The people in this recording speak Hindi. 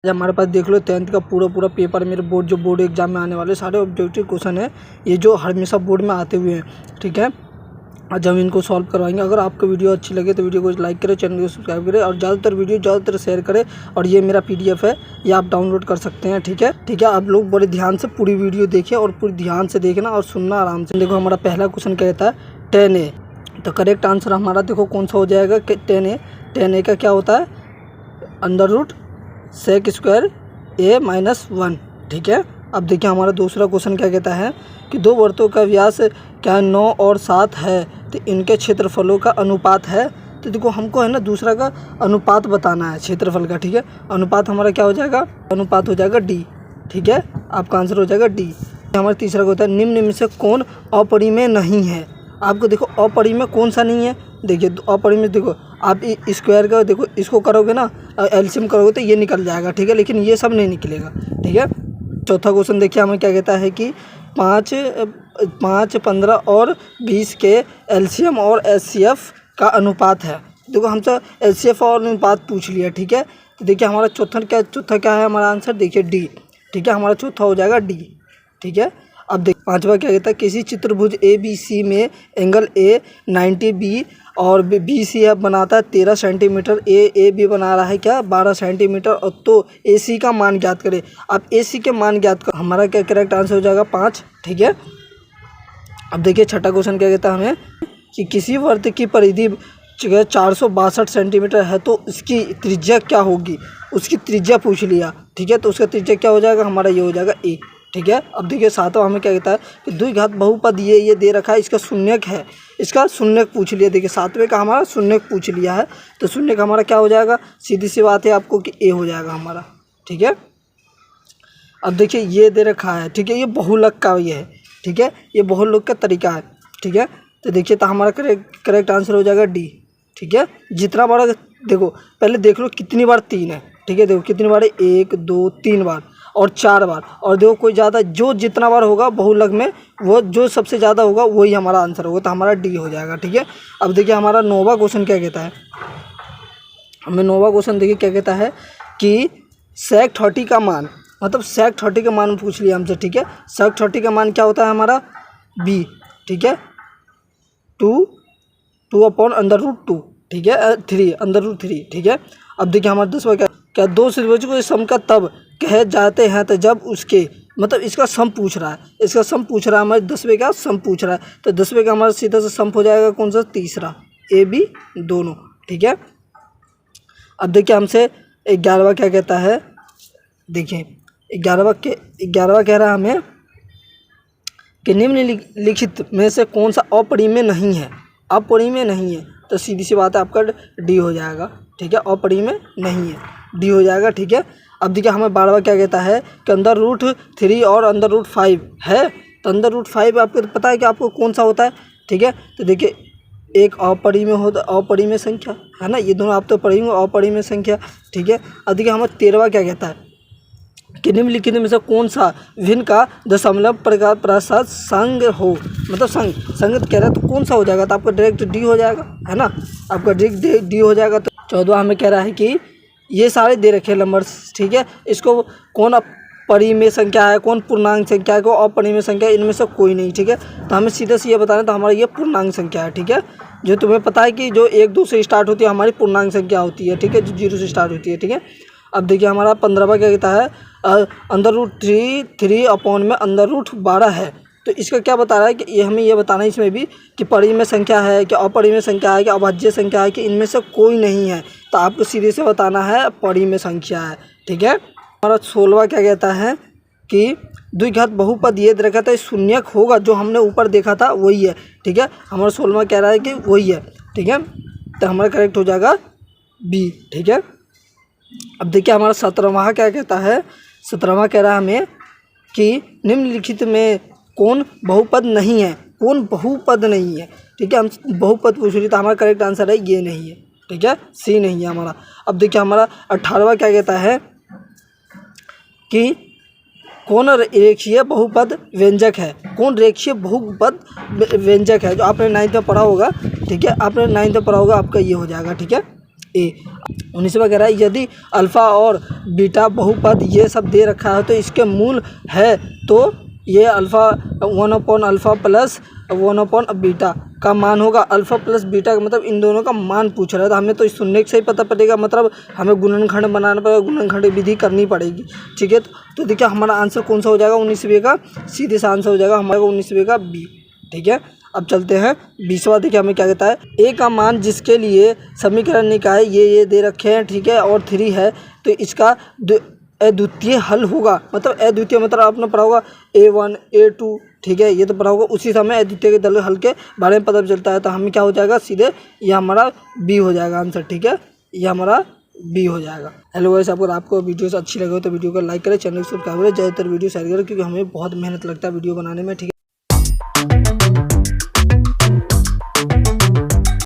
हमारे पास देख लो 10th का पूरा पेपर मेरे बोर्ड एग्जाम में आने वाले सारे ऑब्जेक्टिव क्वेश्चन है ये जो हमेशा बोर्ड में आते हुए हैं। ठीक है, आज हम इनको सॉल्व करवाएंगे। अगर आपको वीडियो अच्छी लगे तो वीडियो को लाइक करें, चैनल को सब्सक्राइब करें और ज़्यादातर शेयर करें। और ये मेरा PDF है, ये आप डाउनलोड कर सकते हैं। ठीक है, आप लोग बड़े ध्यान से पूरी वीडियो देखिए और पूरी ध्यान से देखना और सुनना आराम से। देखो हमारा पहला क्वेश्चन कहता है 10A, तो करेक्ट आंसर हमारा देखो कौन सा हो जाएगा। 10A का क्या होता है, under root sec square A-1। ठीक है, अब देखिए हमारा दूसरा क्वेश्चन क्या कहता है कि दो वृत्तों का व्यास क्या 9 और 7 है, तो इनके क्षेत्रफलों का अनुपात है। तो देखो हमको है ना दूसरा का अनुपात बताना है क्षेत्रफल का। ठीक है, अनुपात हमारा क्या हो जाएगा, अनुपात हो जाएगा D। ठीक है, आपका आंसर हो जाएगा D। हमारा तीसरा होता है निम्न में से कौन अपरिमेय नहीं है। आपको देखो अपरिमेय कौन सा नहीं है, देखिए अपरिमेय देखो आप स्क्वायर का देखो इसको करोगे ना एलसीएम करोगे तो ये निकल जाएगा। ठीक है, लेकिन ये सब नहीं निकलेगा। ठीक है, चौथा क्वेश्चन देखिए हमें क्या कहता है कि 5, 15 और 20 के एलसीएम और एचसीएफ का अनुपात है। देखो हमसे एचसीएफ और अनुपात पूछ लिया। ठीक है, तो देखिए हमारा चौथा क्या है हमारा आंसर, देखिए D। ठीक है, हमारा चौथा हो जाएगा D। ठीक है, अब देख पांचवा क्या कहता है किसी चित्रभुज ABC में एंगल A 90B और BCF बनाता है 13 सेंटीमीटर, AB बना रहा है क्या 12 सेंटीमीटर, और तो AC का मान ज्ञात करें। आप AC के मान ज्ञात कर, हमारा क्या करेक्ट आंसर हो जाएगा 5। ठीक है, अब देखिए छठा क्वेश्चन क्या कहता है हमें कि किसी वृत्त की परिधि 462 सेंटीमीटर है तो उसकी त्रिज्या क्या होगी, उसकी त्रिज्या पूछ लिया। ठीक है, तो उसका त्रिज्या क्या हो जाएगा, हमारा ये हो जाएगा A। ठीक है, अब देखिए सातवां हमें क्या कहता है कि द्विघात बहुपद ये दे रखा है, इसका शून्यक है, इसका शून्यक पूछ लिया। देखिए सातवें का हमारा शून्यक पूछ लिया है, तो शून्यक हमारा क्या हो जाएगा, सीधी सी बात है आपको कि A हो जाएगा हमारा। ठीक है, अब देखिए ये दे रखा है। ठीक है, ये बहुलक का ये है। ठीक है, ये बहुलक का तरीका है। ठीक है, तो देखिए तो हमारा करेक्ट आंसर हो जाएगा D। ठीक है, जितना बार देखो पहले देख लो कितनी बार 3 है। ठीक है, देखो कितनी बार है 1 2 3 बार और 4 बार, और देखो कोई ज़्यादा जो जितना बार होगा बहुलक में वो जो सबसे ज़्यादा होगा वही हमारा आंसर होगा, तो हमारा D हो जाएगा। ठीक है, अब देखिए हमारा 9वां क्वेश्चन क्या कहता है, हमें 9वां क्वेश्चन देखिए क्या कहता है कि sec 30 का मान, मतलब sec 30 का मान पूछ लिया हमसे। ठीक है, sec 30 का मान क्या होता है हमारा B। ठीक है, 2/√2। ठीक है, 3/√3। ठीक है, अब देखिए हमारा 10वां क्या दो त्रिभुज को सम का तब कहे जाते हैं तो जब उसके, मतलब इसका सम पूछ रहा है, इसका सम पूछ रहा है हमारे 10वें का सम पूछ रहा है, तो 10वें का हमारा सीधा से सम हो जाएगा कौन सा, तीसरा AB दोनों। ठीक है, अब देखिए हमसे 11वां क्या कहता है, देखिए 11वां कह रहा है हमें कि निम्नलिखित में से कौन सा अपरिमेय नहीं है, अपरिमेय नहीं है, तो सीधी सी बात है आपका D हो जाएगा। ठीक है, अपरिमेय नहीं है, D हो जाएगा। ठीक है, अब देखिए हमें 12वां क्या कहता है कि अंडर√3 और अंडर√5 है, तो अंडर√5 आपको पता है कि आपको कौन सा होता है। ठीक है, तो देखिए एक अपरिमेय होता, अपरिमेय संख्या है ना, ये दोनों आप तो पढ़ेंगे अपरिमेय संख्या। ठीक है, अब देखिए हमें 13वां क्या कहता है कि निम्नलिखित में से कौन सा भिन्न का दशमलव प्रकार प्रसाद संग हो, मतलब संगत कह रहा है, तो कौन सा हो जाएगा, तो आपका डायरेक्ट D हो जाएगा, है ना, आपका डायरेक्ट D हो जाएगा। तो 14वां हमें कह रहा है कि ये सारे दे रखे नंबर्स। ठीक है, इसको कौन परिमेय संख्या है, कौन पूर्णांक संख्या है, कौन अपरिमेय संख्या है, इनमें से कोई नहीं। ठीक है, तो हमें सीधे से ये बताना, तो हमारा ये पूर्णांक संख्या है। ठीक है, जो तुम्हें पता है कि जो 1 2 से स्टार्ट होती है हमारी पूर्णांक संख्या होती है। ठीक है, जो 0 से स्टार्ट होती है। ठीक है, अब देखिए हमारा 15वां क्या कहता है अंडर√3 अपॉन में अंडर√12 है, तो इसका क्या बता रहा है कि ये हमें ये बताना है इसमें भी कि परिमेय संख्या है कि अपरिमेय संख्या है कि अभाज्य संख्या है कि इनमें से कोई नहीं है, तो आपको सीधे से बताना है परिमेय संख्या है। ठीक है, हमारा 16वां क्या कहता है कि द्विघात बहुपद ये देखा था शून्यक होगा, जो हमने ऊपर देखा था वही है। ठीक है, हमारा 16वां कह रहा है कि वही है। ठीक है, तो हमारा करेक्ट हो जाएगा B। ठीक है, अब देखिए हमारा 17वां क्या कहता है, 17वां कह रहा है हमें कि निम्नलिखित में कौन बहुपद नहीं है, कौन बहुपद नहीं है। ठीक है, हम बहुपद पूछ रही, तो हमारा करेक्ट आंसर है ये नहीं है। ठीक है, C नहीं है हमारा। अब देखिए हमारा 18वां क्या कहता है कि कौन रेखीय बहुपद व्यंजक है, कौन रेखीय बहुपद व्यंजक है, जो आपने 9th में पढ़ा होगा। ठीक है, आपने 9th में पढ़ा होगा, आपका ये हो जाएगा। ठीक है, ए। 19वां कह रहा है यदि अल्फ़ा और बीटा बहुपद ये सब दे रखा है तो इसके मूल है तो ये अल्फ़ा 1/अल्फ़ा प्लस 1/बीटा का मान होगा। अल्फ़ा प्लस बीटा का मतलब इन दोनों का मान पूछ रहा है, तो हमें तो सुनने से ही पता पड़ेगा, मतलब हमें गुणनखंड बनाना पड़ेगा, गुणनखंड विधि करनी पड़ेगी। ठीक है, तो देखिए हमारा आंसर कौन सा हो जाएगा 19वें का, सीधे सा आंसर हो जाएगा हमारा 19वें का बी। ठीक है, अब चलते हैं 20वां। देखिए हमें क्या कहता है, ए का मान जिसके लिए समीकरण निकाय ये दे रखे हैं, ठीक है, और 3 है, तो इसका अद्वितीय हल होगा। मतलब अद्वितीय मतलब आपने पढ़ा होगा A1 A2, ठीक है, ये तो पढ़ा होगा। उसी समय अद्वितीय के दल हल के बारे में पता चलता है, तो हमें क्या हो जाएगा सीधे ये हमारा बी हो जाएगा आंसर। ठीक है, ये हमारा बी हो जाएगा। हेलो गाइस, अगर आपको वीडियोस अच्छी लगे हो तो वीडियो को लाइक करें, चैनल को सब्सक्राइब करें, ज़्यादातर वीडियो शेयर करें, क्योंकि हमें बहुत मेहनत लगता है वीडियो बनाने में। ठीक है।